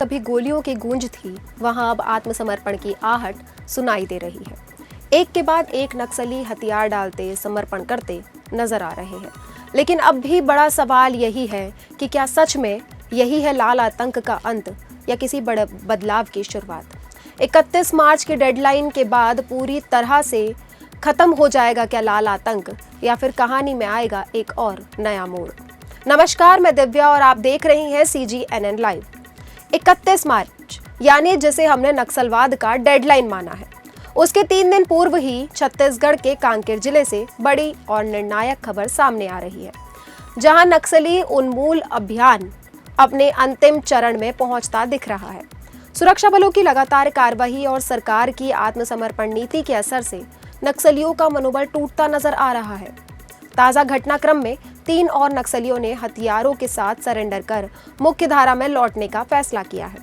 कभी गोलियों की गूंज थी, वहां अब आत्मसमर्पण की आहट सुनाई दे रही है। एक के बाद एक नक्सली हथियार डालते, समर्पण करते नजर आ रहे हैं। लेकिन अब भी बड़ा सवाल यही है कि क्या सच में यही है लाल आतंक का अंत या किसी बड़े बदलाव की शुरुआत। 31 मार्च की डेडलाइन के बाद पूरी तरह से खत्म हो जाएगा क्या लाल आतंक, या फिर कहानी में आएगा एक और नया मोड़। नमस्कार, मैं दिव्या और आप देख रही हैं CGNN लाइव। 31 मार्च यानी जिसे हमने नक्सलवाद का डेडलाइन माना है, उसके 3 दिन पूर्व ही छत्तीसगढ़ के कांकेर जिले से बड़ी और निर्णायक खबर सामने आ रही है, जहां नक्सली उन्मूलन अभियान अपने अंतिम चरण में पहुंचता दिख रहा है। सुरक्षा बलों की लगातार कार्रवाई और सरकार की आत्मसमर्पण नीति के असर से नक्सलियों का मनोबल टूटता नजर आ रहा है। ताजा घटनाक्रम में 3 और नक्सलियों ने हथियारों के साथ सरेंडर कर मुख्य धारा में लौटने का फैसला किया है।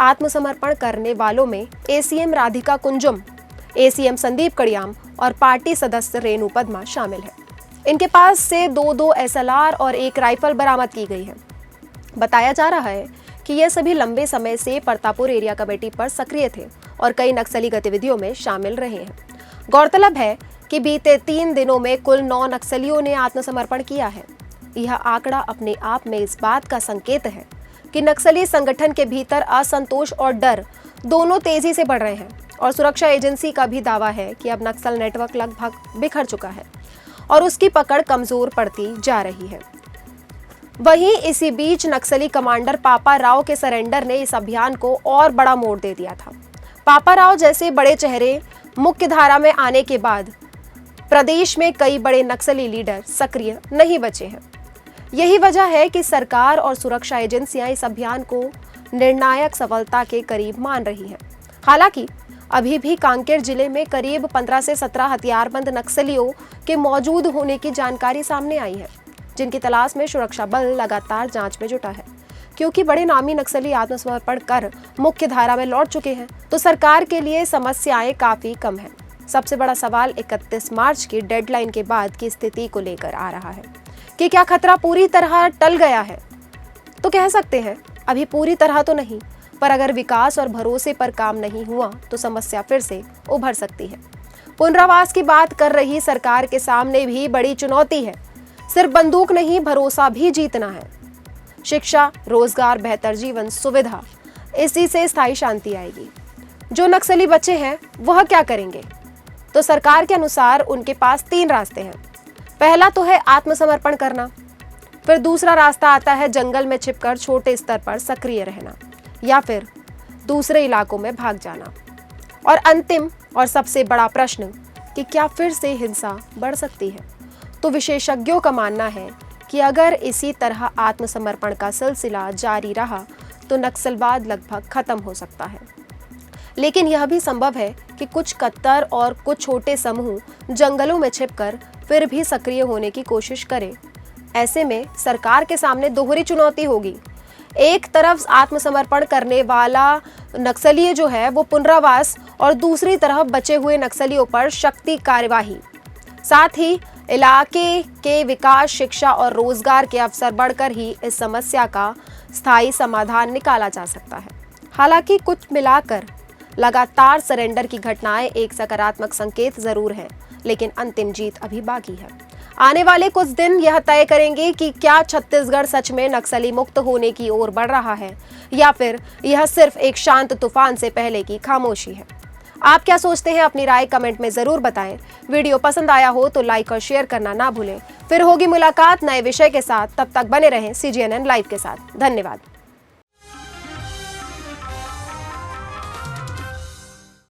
आत्मसमर्पण करने वालों में ACM राधिका कुंजुम, ACM संदीप कड़ियाम और पार्टी सदस्य रेणु पद्मा शामिल है। इनके पास से 2 SLR और 1 राइफल बरामद की गई है। बताया जा रहा है कि ये सभी लंबे समय से परतापुर एरिया कमेटी पर सक्रिय थे और कई नक्सली गतिविधियों में शामिल रहे हैं। गौरतलब है कि बीते 3 दिनों में कुल 9 नक्सलियों ने आत्मसमर्पण किया है। यह आंकड़ा अपने आप में इस बात का संकेत है कि नक्सली संगठन के भीतर असंतोष और डर दोनों तेजी से बढ़ रहे हैं और सुरक्षा एजेंसी का भी दावा है कि अब नक्सल नेटवर्क लगभग बिखर चुका है और उसकी पकड़ कमजोर पड़ती जा रही है। वहीं इसी बीच नक्सली कमांडर पापा राव के सरेंडर ने इस अभियान को और बड़ा मोड़ दे दिया था। पापा राव जैसे बड़े चेहरे मुख्य धारा में आने के बाद प्रदेश में कई बड़े नक्सली लीडर सक्रिय नहीं बचे हैं। यही वजह है कि सरकार और सुरक्षा एजेंसियां इस अभियान को निर्णायक सफलता के करीब मान रही हैं। हालांकि अभी भी कांकेर जिले में करीब 15 से 17 हथियारबंद नक्सलियों के मौजूद होने की जानकारी सामने आई है, जिनकी तलाश में सुरक्षा बल लगातार जांच में जुटा है। क्योंकि बड़े नामी नक्सली आत्मसमर्पण कर मुख्य धारा में लौट चुके हैं, तो सरकार के लिए समस्याएं काफी कम हैं। सबसे बड़ा सवाल 31 मार्च की डेडलाइन के बाद की स्थिति को लेकर आ रहा है कि क्या खतरा पूरी तरह टल गया है। तो कह सकते हैं अभी पूरी तरह तो नहीं, पर अगर विकास और भरोसे पर काम नहीं हुआ तो समस्या फिर से उभर सकती है। पुनरावास की बात कर रही सरकार के सामने भी बड़ी चुनौती है। सिर्फ बंदूक नहीं, भरोसा भी जीतना है। शिक्षा, रोजगार, बेहतर जीवन सुविधा, इसी से स्थायी शांति आएगी। जो नक्सली बचे हैं वह क्या करेंगे? तो सरकार के अनुसार उनके पास 3 रास्ते हैं। पहला तो है आत्मसमर्पण करना, फिर दूसरा रास्ता आता है जंगल में छिपकर छोटे स्तर पर सक्रिय रहना, या फिर दूसरे इलाकों में भाग जाना। और अंतिम और सबसे बड़ा प्रश्न कि क्या फिर से हिंसा बढ़ सकती है? तो विशेषज्ञों का मानना है कि अगर इसी तरह आत्मसमर्पण का सिलसिला जारी रहा तो नक्सलवाद लगभग खत्म हो सकता है। लेकिन यह भी संभव है कि कुछ कट्टर और कुछ छोटे समूह जंगलों में छिपकर फिर भी सक्रिय होने की कोशिश करें। ऐसे में सरकार के सामने दोहरी चुनौती होगी। एक तरफ आत्मसमर्पण करने वाला नक्सली जो है वो पुनरावास, और दूसरी तरफ बचे हुए नक्सलियों पर शक्ति कार्यवाही। साथ ही इलाके के विकास, शिक्षा और रोजगार के अवसर बढ़कर ही इस समस्या का स्थायी समाधान निकाला जा सकता है। हालांकि कुछ मिलाकर लगातार सरेंडर की घटनाएं एक सकारात्मक संकेत जरूर है, लेकिन अंतिम जीत अभी बाकी है। आने वाले कुछ दिन यह तय करेंगे कि क्या छत्तीसगढ़ सच में नक्सली मुक्त होने की ओर बढ़ रहा है, या फिर यह सिर्फ एक शांत तूफान से पहले की खामोशी है। आप क्या सोचते हैं? अपनी राय कमेंट में जरूर बताएं। वीडियो पसंद आया हो तो लाइक और शेयर करना ना भूलें। फिर होगी मुलाकात नए विषय के साथ, तब तक बने रहें CGNN लाइव के साथ। धन्यवाद।